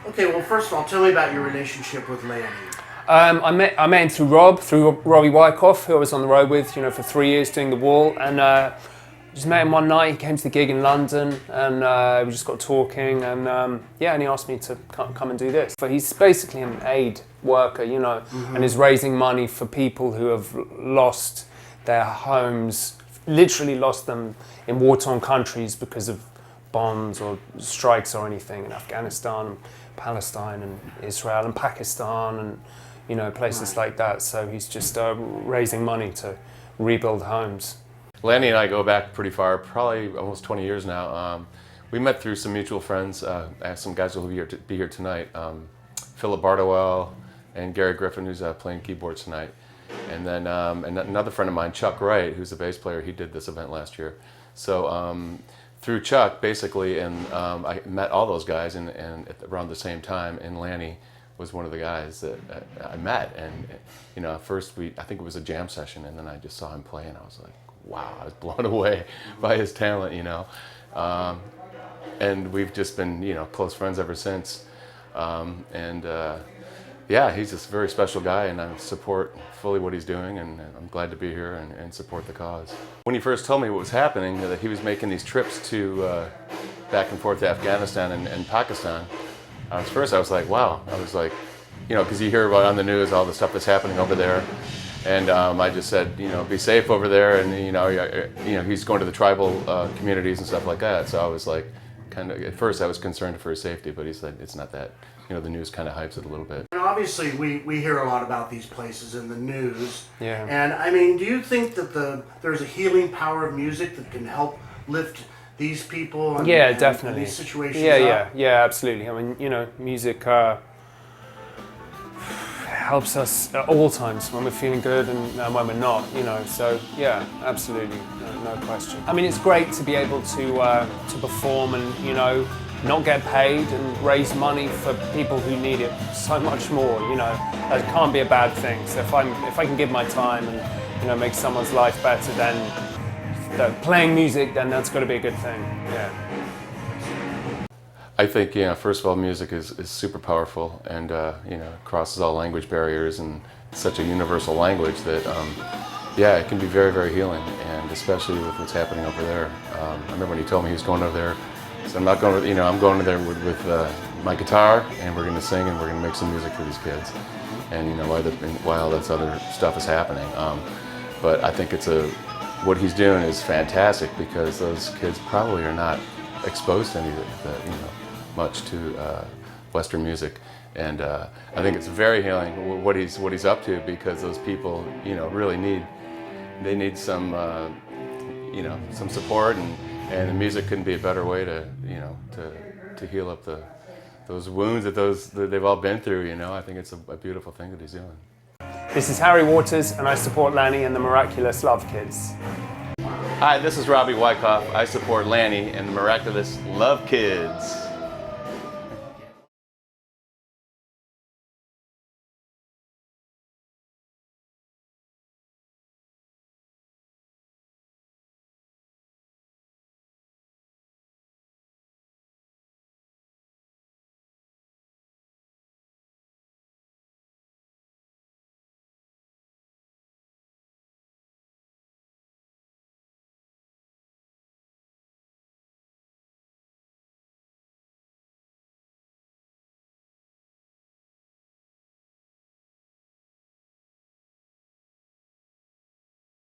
Okay, well, first of all, tell me about your relationship with Lanny. I met him through Robbie Wyckoff, who I was on the road with, you know, for 3 years doing the wall, and just met him one night. He came to the gig in London, and we just got talking, and yeah, and he asked me to come and do this. But he's basically an aid worker, you know, and is raising money for people who have lost their homes, literally lost them in war-torn countries because of bombs or strikes or anything in Afghanistan, Palestine and Israel and Pakistan and, you know, places like that. So he's just raising money to rebuild homes. Lanny and I go back pretty far, probably almost 20 years now. We met through some mutual friends, some guys who will be here tonight. Philip Bardowell and Gary Griffin, who's playing keyboards tonight. And then and another friend of mine, Chuck Wright, who's a bass player, he did this event last year. So through Chuck, basically, and I met all those guys and around the same time, and Lanny was one of the guys that I met. And, you know, at first I think it was a jam session, and then I just saw him play, and I was like, wow, I was blown away by his talent, you know. And we've just been, you know, close friends ever since. Yeah, he's just a very special guy, and I support fully what he's doing, and I'm glad to be here and support the cause. When he first told me what was happening, that he was making these trips to back and forth to Afghanistan and Pakistan, at first I was like, wow. I was like, you know, because you hear about on the news all the stuff that's happening over there, and I just said, you know, be safe over there, and you know, he's going to the tribal communities and stuff like that. So I was like, kind of at first I was concerned for his safety, but he said it's not that. You know, the news kind of hypes it a little bit. And obviously, we hear a lot about these places in the news. Yeah. And I mean, do you think that there's a healing power of music that can help lift these people? And, yeah, definitely. And these situations. Yeah, absolutely. I mean, you know, music helps us at all times when we're feeling good and when we're not. You know, so yeah, absolutely, no question. I mean, it's great to be able to perform and, you know, not get paid and raise money for people who need it so much more, you know. That can't be a bad thing. So if I can give my time and, you know, make someone's life better, then playing music, then that's got to be a good thing. Yeah. I think, you know, first of all, music is super powerful, and you know, crosses all language barriers, and it's such a universal language that yeah, it can be very, very healing, and especially with what's happening over there. I remember when he told me he was going over there. So I'm not going to, you know, I'm going there with my guitar, and we're going to sing, and we're going to make some music for these kids, and you know, while this other stuff is happening. But I think what he's doing is fantastic, because those kids probably are not exposed to any of that, you know, much to Western music, and I think it's very healing what he's up to, because those people, you know, really need some, you know, some support, and the music couldn't be a better way to, you know, to heal up those wounds that they've all been through. You know, I think it's a beautiful thing that he's doing. This is Harry Waters, and I support Lanny and the Miraculous Love Kids. Hi, this is Robbie Wyckoff. I support Lanny and the Miraculous Love Kids.